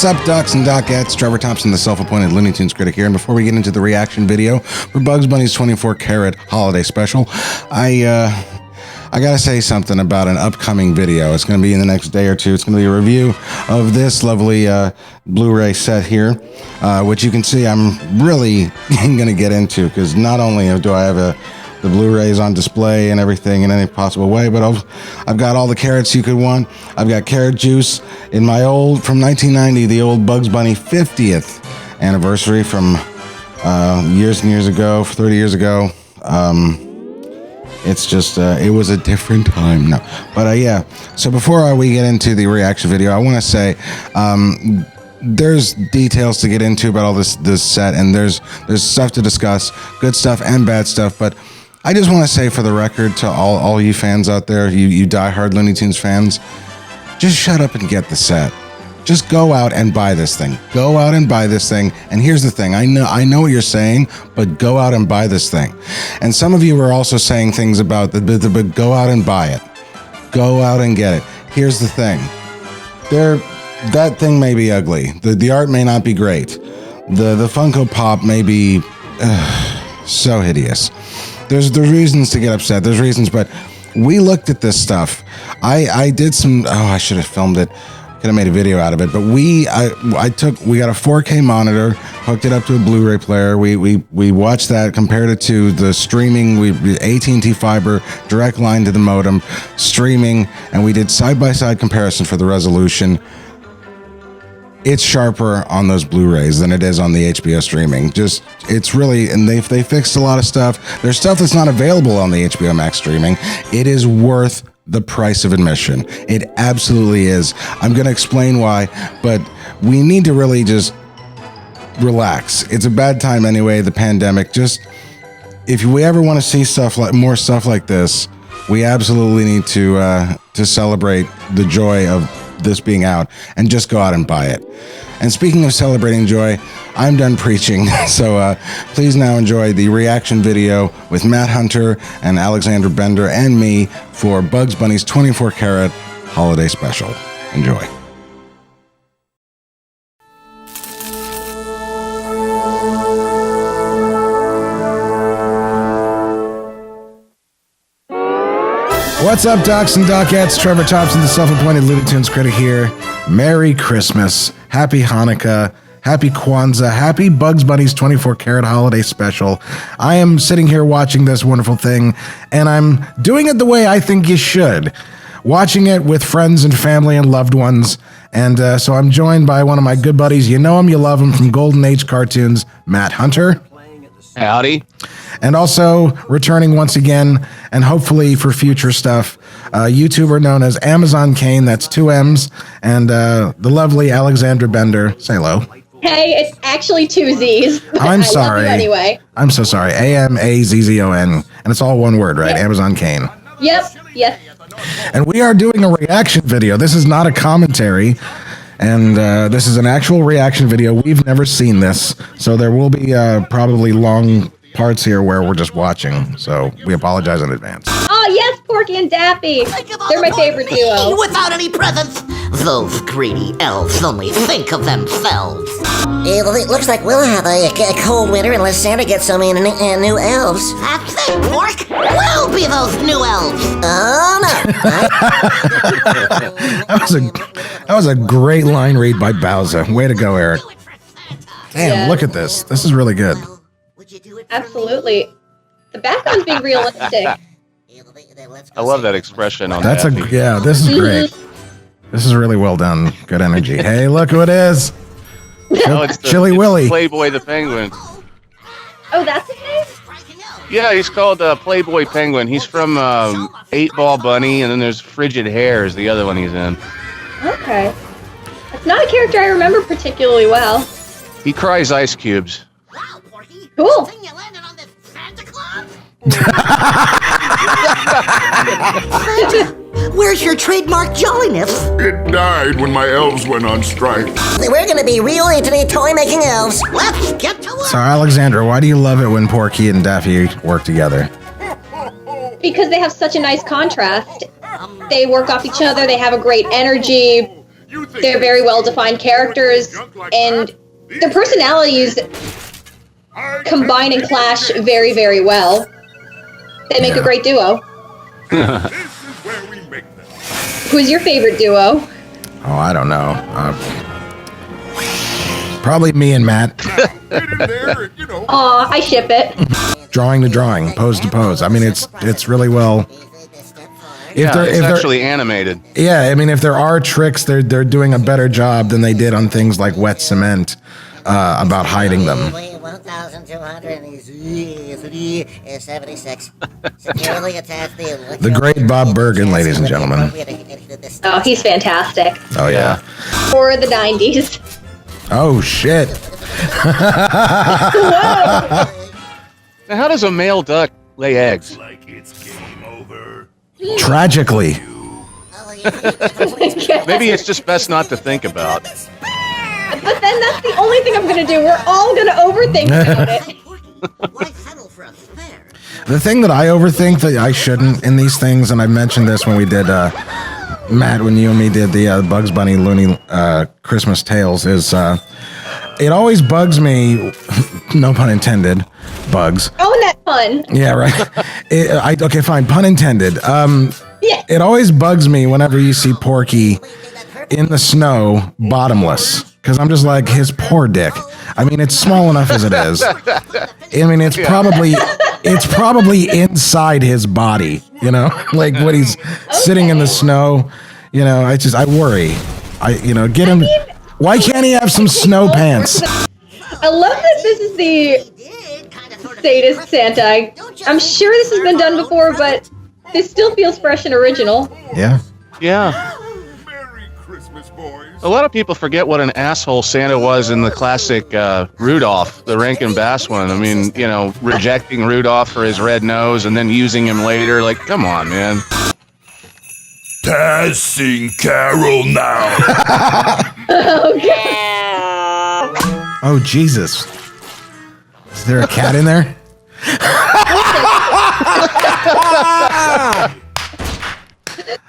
What's up, Ducks and Duckettes? Trevor Thompson, the self-appointed Looney Tunes critic here. And before we get into the reaction video for Bugs Bunny's 24-karat holiday special, I gotta say something about an upcoming video. It's gonna be in the next day or two. It's gonna be a review of this lovely Blu-ray set here, which you can see I'm really gonna get into, because not only do I have the Blu-rays on display and everything in any possible way, but I've got all the carrots you could want. I've got carrot juice in my from 1990, the old Bugs Bunny 50th anniversary from years and years ago, 30 years ago. It's just, it was a different time now. But yeah, so before we get into the reaction video, I want to say, there's details to get into about all this set, and there's stuff to discuss, good stuff and bad stuff, but I just want to say for the record to all you fans out there, you diehard Looney Tunes fans, just shut up and get the set. Just go out and buy this thing. Go out and buy this thing. And here's the thing. I know what you're saying, but go out and buy this thing. And some of you were also saying things about but go out and buy it. Go out and get it. Here's the thing. That thing may be ugly. The art may not be great. The Funko Pop may be so hideous. There's reasons to get upset. There's reasons, but we looked at this stuff. I did some. I should have filmed it. Could have made a video out of it. But we got a 4K monitor, hooked it up to a Blu-ray player. We watched that, compared it to the streaming. AT&T fiber, direct line to the modem, streaming, and we did side-by-side comparison for the resolution. It's sharper on those Blu-rays than it is on the HBO streaming. It's really, and they fixed a lot of stuff. There's stuff that's not available on the HBO Max streaming. It is worth the price of admission. It absolutely is. I'm going to explain why, but we need to really just relax. It's a bad time anyway, the pandemic. Just, if we ever want to see more stuff like this, we absolutely need to celebrate the joy of this being out, and just go out and buy it. And speaking of celebrating joy, I'm done preaching, so please now enjoy the reaction video with Matt Hunter and Alexandra Bender and me for Bugs Bunny's 24-karat holiday special. Enjoy. What's up, Ducks and Duckettes? Trevor Thompson, the self-appointed Looney Tunes critic here. Merry Christmas, Happy Hanukkah, Happy Kwanzaa, Happy Bugs Bunny's 24-karat holiday special. I am sitting here watching this wonderful thing, and I'm doing it the way I think you should. Watching it with friends and family and loved ones. And so I'm joined by one of my good buddies. You know him, you love him, from Golden Age cartoons, Matt Hunter. Howdy. And also returning once again, and hopefully for future stuff, YouTuber known as Amazon Kane, that's 2 M's, and the lovely Alexandra Bender. Say hello. Hey, it's actually 2 Z's. I'm sorry. Anyway. I'm so sorry. AMAZZON. And it's all one word, right? Yep. Amazon Kane. Yep. And we are doing a reaction video. This is not a commentary. And this is an actual reaction video. We've never seen this, so there will be probably long parts here where we're just watching. So we apologize in advance. Oh yes, Porky and Daffy. They're my favorite duo. Without any presents, those greedy elves only think of themselves. It looks like we'll have a cold winter unless Santa gets some new elves. That's it, Pork. We'll be those new elves. Oh no! That was a great line read by Bowser. Way to go, Eric. Damn, Yeah. Look at this. This is really good. Absolutely. The background's being realistic. I love that expression on That's Daffy. this is great. This is really well done. Good energy. Hey, look who it is. No, it's Chili Willy. Playboy the Penguin. Oh, that's his name? Yeah, he's called Playboy Penguin. He's from 8 Ball Bunny, and then there's Frigid Hair is the other one he's in. Okay. It's not a character I remember particularly well. He cries ice cubes. Wow, Porky. Cool. Think you landed on this Santa Claus? Where's your trademark jolliness? It died when my elves went on strike. We're gonna be real into the toy-making elves. Let's get to work. So, Alexandra, why do you love it when Porky and Daffy work together? Because they have such a nice contrast. They work off each other. They have a great energy. They're very well-defined characters, and their personalities combine and clash very, very well. They make a great duo. This is where we make them. Who's your favorite duo? Oh, I don't know. Probably me and Matt. Get in there and, you know. Aw, I ship it. Drawing to drawing, pose to pose. I mean, it's really well. It's actually animated. Yeah, I mean, if there are tricks, they're doing a better job than they did on things like wet cement about hiding them. 1,276. Securely attached The great Bob Bergen, ladies and gentlemen. Oh, he's fantastic. Oh yeah. For the 90s. Oh shit. Now, how does a male duck lay eggs? Like it's game over. Tragically. Maybe it's just best not to think about. But then that's the only thing I'm gonna do. We're all gonna overthink about it. Why settle for a fair? The thing that I overthink that I shouldn't in these things, and I mentioned this when we did Matt, when you and me did the Bugs Bunny Looney Christmas Tales, is it always bugs me, no pun intended, bugs. Own that pun. Yeah, right. Okay, fine, pun intended. Yeah. It always bugs me whenever you see Porky in the snow, bottomless, because I'm just like, his poor dick. I mean, it's small enough as it is. I mean, it's probably inside his body, you know, like when he's sitting in the snow. You know, I worry. Get him. Why can't he have some snow pants? I love that this is the sadist Santa. I'm sure this has been done before, but this still feels fresh and original. Yeah. Yeah. Merry Christmas, boys. A lot of people forget what an asshole Santa was in the classic Rudolph, the Rankin Bass one. I mean, rejecting Rudolph for his red nose and then using him later. Like, come on, man. Passing Carol now. Oh, Jesus. Is there a cat in there?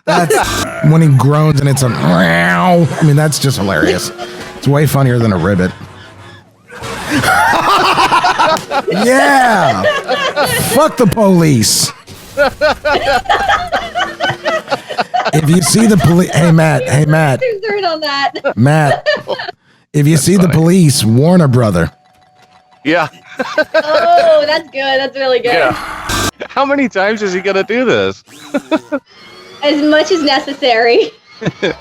That's when he groans and it's a meow. I mean, that's just hilarious. It's way funnier than a ribbit. Yeah. Fuck the police. If you see the police, hey Matt, Concerned on that. Matt. If you see the police, warn a brother. Yeah. Oh, that's good. That's really good. Yeah. How many times is he gonna do this? As much as necessary. It's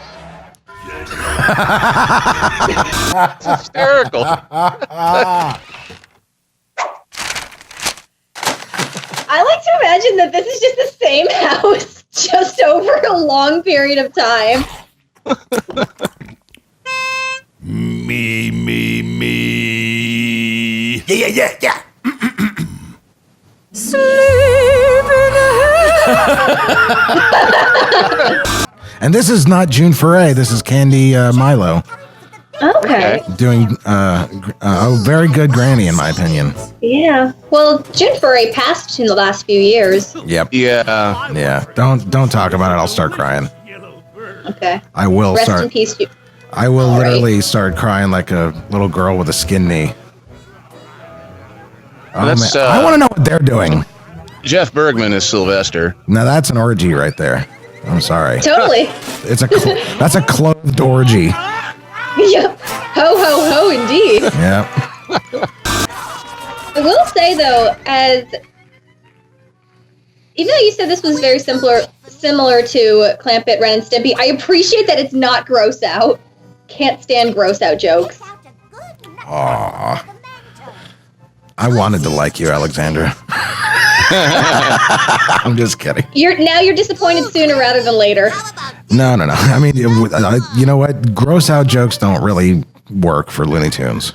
hysterical. I like to imagine that this is just the same house, just over a long period of time. Me. Yeah. And this is not June Foray. This is Candy Milo Okay. doing a very good Granny, in my opinion. Yeah. Well, June Foray passed in the last few years. Yep. Yeah. Yeah. Don't talk about it. I'll start crying. Okay. I will Rest in start. peace. I will All right. literally start crying like a little girl with a skin knee. Oh, That's, man. I want to know what they're doing. Jeff Bergman is Sylvester. Now that's an orgy right there. I'm sorry. Totally. It's that's a clothed orgy. Yep. Ho, ho, ho, indeed. Yeah. I will say, though, even though you said this was very similar to Clampett, Ren, and Stimpy, I appreciate that it's not gross out. Can't stand gross out jokes. Aww. I wanted to like you, Alexandra. I'm just kidding. You're disappointed sooner rather than later. No. I mean, you know what? Gross out jokes don't really work for Looney Tunes.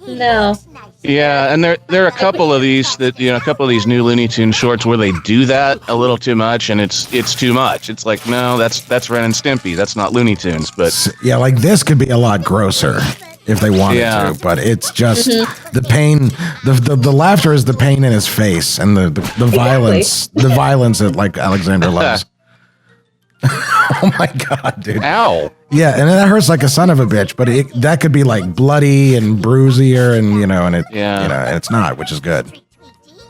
No. Yeah, and there are a couple of these a couple of these new Looney Tunes shorts where they do that a little too much, and it's too much. It's like, no, that's Ren and Stimpy. That's not Looney Tunes. But Yeah, like this could be a lot grosser if they wanted Yeah. to, but it's just the pain. The laughter is the pain in his face, and the violence, the violence that like Alexandra loves. Oh my god, dude. Ow. Yeah, and that hurts like a son of a bitch, but that could be like bloody and bruisier, and and it's not, which is good.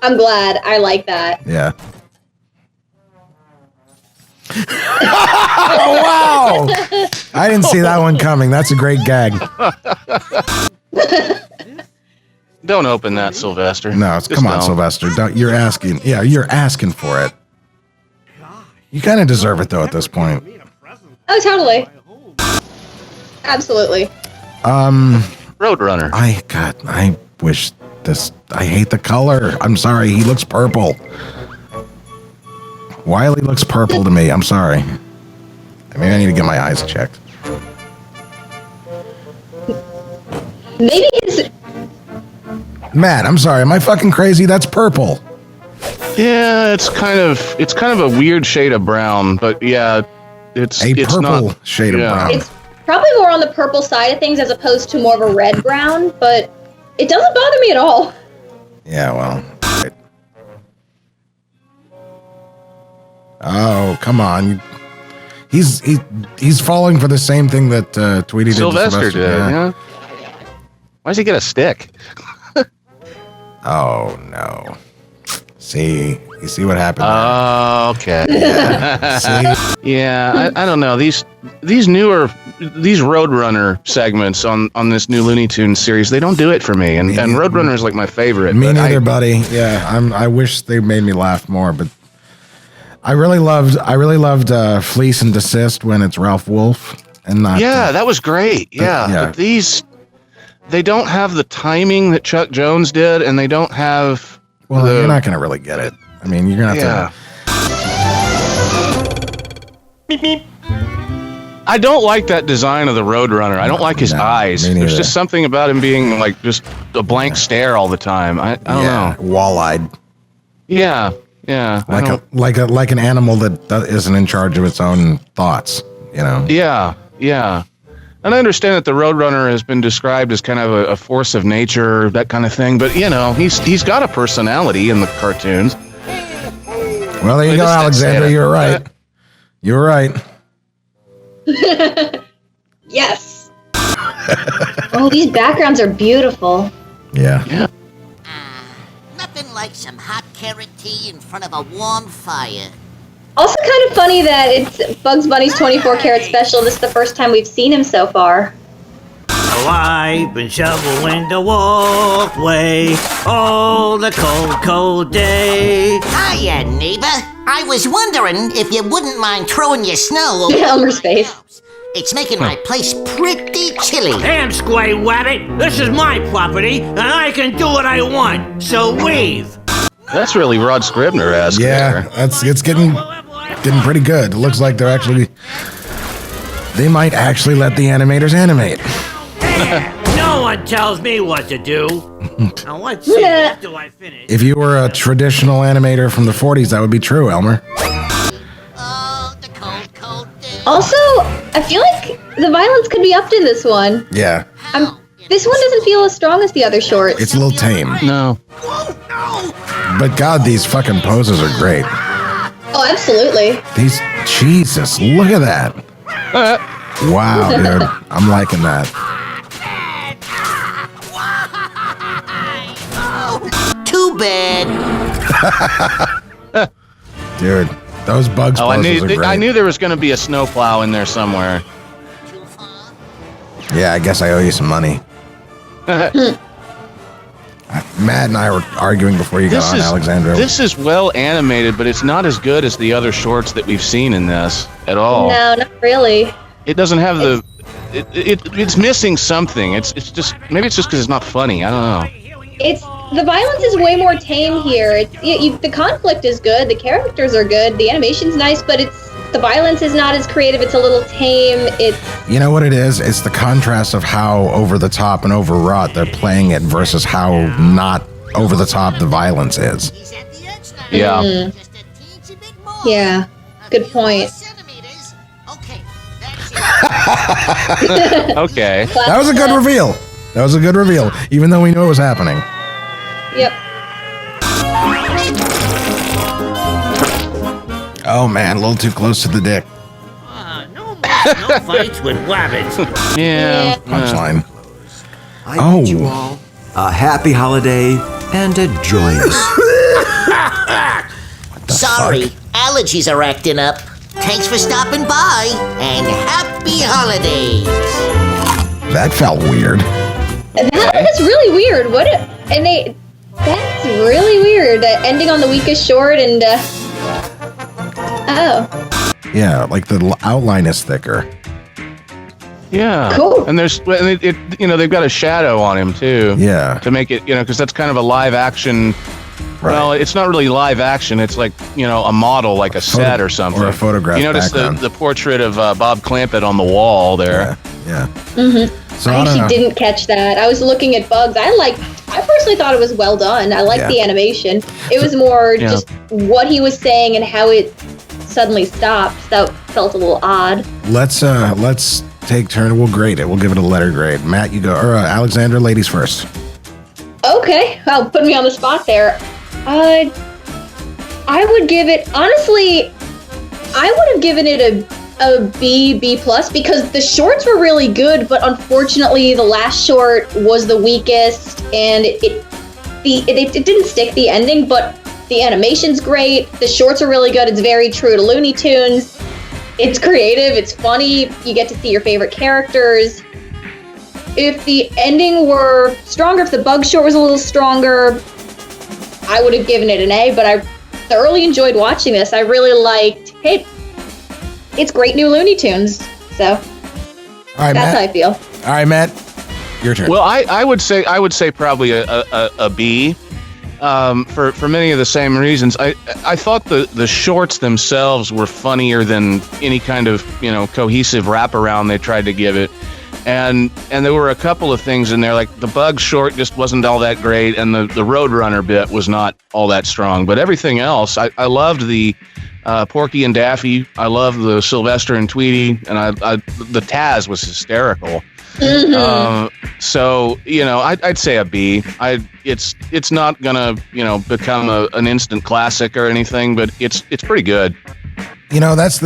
I'm glad. I like that. Yeah. Oh wow! I didn't see that one coming. That's a great gag. Don't open that, Sylvester. No, Just come on, don't. Sylvester. Don't. You're asking. Yeah, you're asking for it. You kind of deserve it though at this point. Oh, totally. Absolutely. Roadrunner. I wish this. I hate the color. I'm sorry. He looks purple. Wiley looks purple to me. I'm sorry. I mean, I need to get my eyes checked. Maybe his. Matt, I'm sorry. Am I fucking crazy? That's purple. Yeah, it's kind of a weird shade of brown, but yeah, it's Purple not, shade of brown. It's probably more on the purple side of things as opposed to more of a red brown, but it doesn't bother me at all. Yeah, well. Right. Oh, come on. He's falling for the same thing that Tweety did to Sylvester did. Yeah. Why does he get a stick? Oh no. See, you see what happened there? Oh, okay. See? Yeah, I don't know. These Roadrunner segments on this new Looney Tunes series, they don't do it for me. And Roadrunner is like my favorite. Me but neither, buddy. Yeah, I wish they made me laugh more, but I really loved Fleece and Desist when it's Ralph Wolf and not. Yeah, that was great. Yeah, but these, they don't have the timing that Chuck Jones did, and they don't have. Well, you're not going to really get it. I mean, you're going to have to. I don't like that design of the Roadrunner. I don't like his eyes. There's just something about him being like just a blank stare all the time. I don't know. Wall-eyed. Yeah. Like an animal that isn't in charge of its own thoughts, Yeah. And I understand that the Roadrunner has been described as kind of a force of nature, that kind of thing. But he's got a personality in the cartoons. Well, there you go, Alexander. You're right. You're right. Yes. Oh, these backgrounds are beautiful. Yeah. Nothing like some hot carrot tea in front of a warm fire. Also kind of funny that it's Bugs Bunny's 24 Karat Special. This is the first time we've seen him so far. Oh, I've been shoveling the walkway all the cold day. Hiya, neighbor. I was wondering if you wouldn't mind throwing your snow over Elmer's face. It's making my place pretty chilly. And Squay Wabbit, this is my property, and I can do what I want, so leave. That's really Rod Scribner-esque. Yeah, it's getting pretty good. It looks like they might actually let the animators animate. No one tells me what to do. Now let's see after I finish. If you were a traditional animator from the 40s, that would be true, Elmer. Oh, the cold day. Also, I feel like the violence could be upped in this one. Yeah. This one doesn't feel as strong as the other shorts. It's a little tame. No. But God, these fucking poses are great. Oh, absolutely. Jesus, look at that. Wow, dude. I'm liking that. Too bad. Dude, those Bugs poses are great. I knew there was going to be a snowplow in there somewhere. Yeah, I guess I owe you some money. Matt and I were arguing before you got on, Alexandra. This is well animated, but it's not as good as the other shorts that we've seen in this at all. No, not really. It doesn't have the. It's missing something. It's just maybe it's just because it's not funny. I don't know. The violence is way more tame here. The conflict is good. The characters are good. The animation's nice, but the violence is not as creative. It's a little tame. You know what it is? It's the contrast of how over the top and overwrought they're playing it versus how not over the top the violence is. Yeah. Yeah. Good point. Okay. That was a good reveal. Even though we knew it was happening. Yep. Oh man, a little too close to the dick. No fights with wabbits. Yeah. Punchline. I Oh. bid you all a happy holiday and a joyous. Sorry, allergies are acting up. Thanks for stopping by, and happy holidays. That felt weird. That was really weird. That's really weird. Ending on the weakest short and, oh. Yeah, like the outline is thicker. Yeah. Cool. And they've got a shadow on him too. Yeah. To make it, because that's kind of a live action. Right. Well, it's not really live action. It's like, a model, like a set or something. or a photograph You notice background. the portrait of Bob Clampett on the wall there. Yeah. Mm-hmm. So I I don't actually know. didn't catch that. I was looking at Bugs. I personally thought it was well done. I liked Yeah. the animation. It was more Yeah. just what he was saying and how it suddenly stopped. That felt a little odd. Let's take turn. We'll grade it. We'll give it a letter grade. Matt, you go. Or Alexandra, ladies first. Okay, well, put me on the spot there. I would give it, honestly, I would have given it a B plus because the shorts were really good, but unfortunately the last short was the weakest and it didn't stick the ending, but the animation's great. The shorts are really good. It's very true to Looney Tunes. It's creative. It's funny. You get to see your favorite characters. If the ending were stronger, if the Bug short was a little stronger, I would have given it an A, but I thoroughly enjoyed watching this. I really liked, hey, it's great new Looney Tunes. So All right, that's how I Matt. feel. All right, Matt. Your turn. Well, I would say probably a B. For many of the same reasons. I thought the shorts themselves were funnier than any kind of cohesive wraparound they tried to give it, and there were a couple of things in there, like the Bug short just wasn't all that great, and the Roadrunner bit was not all that strong, but everything else I loved. The Porky and Daffy, I loved the Sylvester and Tweety, and the Taz was hysterical. So I'd say a B. It's not gonna become an instant classic or anything, but it's pretty good. That's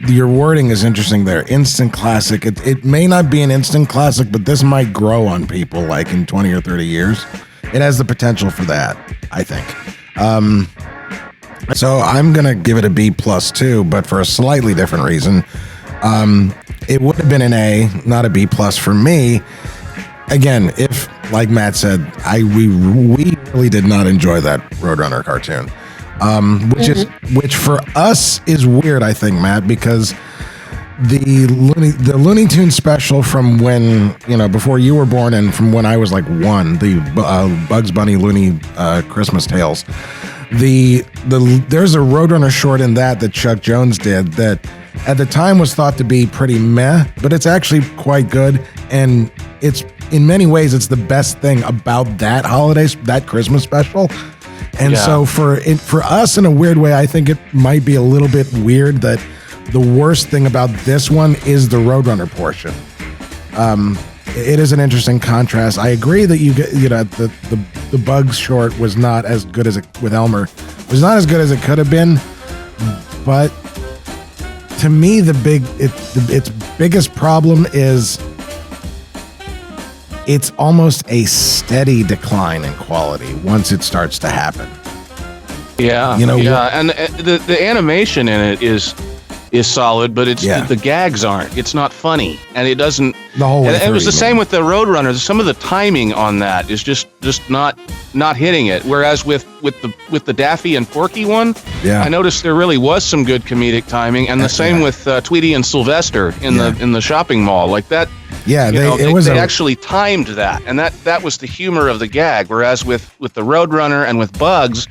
your wording is interesting there. Instant classic. It may not be an instant classic, but this might grow on people like in 20 or 30 years. It has the potential for that, I think. So I'm gonna give it a B plus too, but for a slightly different reason. It would have been an A, not a B plus for me. Again, if, like Matt said, we really did not enjoy that Roadrunner cartoon, which for us is weird, I think, Matt, because the Looney Tunes special from when before you were born and from when I was like one, the Bugs Bunny Looney Christmas Tales. There's a Roadrunner short in that Chuck Jones did that at the time was thought to be pretty meh, but it's actually quite good, and it's in many ways it's the best thing about that Christmas special. And so for us in a weird way, I think it might be a little bit weird that the worst thing about this one is the Roadrunner portion. It is an interesting contrast. I agree that the Bugs short was not as good as with Elmer was not as good as it could have been, but to me its biggest problem is it's almost a steady decline in quality once it starts to happen. Yeah, and the animation in it is solid, but the gags aren't. It's not funny, and it doesn't. The whole way and it was the through, same with the Roadrunner. Some of the timing on that is just not hitting it. Whereas with the Daffy and Porky one, I noticed there really was some good comedic timing, and the same with Tweety and Sylvester in the shopping mall, like that. Yeah, they actually timed that, and that was the humor of the gag. Whereas with the Roadrunner and with Bugs,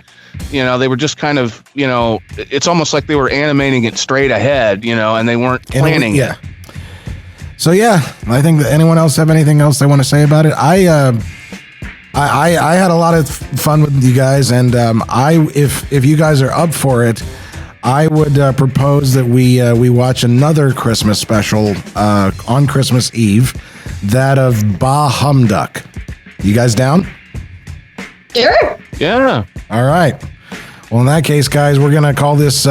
they were just kind of, it's almost like they were animating it straight ahead, and they weren't planning it. So I think that anyone else have anything else they want to say about it? I had a lot of fun with you guys, and if you guys are up for it, I would propose that we watch another Christmas special on Christmas Eve, that of Bah Humduck. You guys down? Sure. Yeah. All right. Well, in that case, guys, we're gonna call this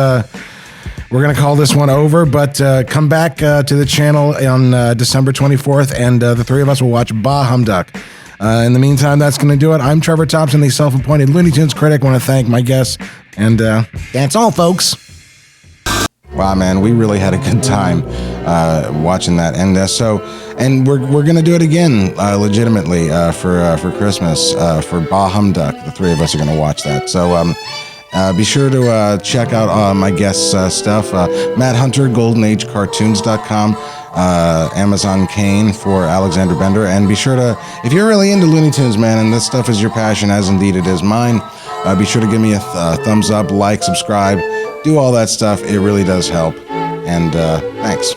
we're going to call this one over, but come back to the channel on December 24th, and the three of us will watch Bah Humduck. In the meantime, that's going to do it. I'm Trevor Thompson, the self-appointed Looney Tunes critic. I want to thank my guests, and that's all, folks. Wow, man, we really had a good time watching that, and we're gonna do it again, legitimately for Christmas for Bah Humduck. The three of us are gonna watch that. So be sure to check out my guests' stuff. Matt Hunter, GoldenAgeCartoons.com, Amazon Kane for Alexander Bender, and be sure to, if you're really into Looney Tunes, man, and this stuff is your passion, as indeed it is mine, be sure to give me a thumbs up, like, subscribe. Do all that stuff. It really does help. And thanks.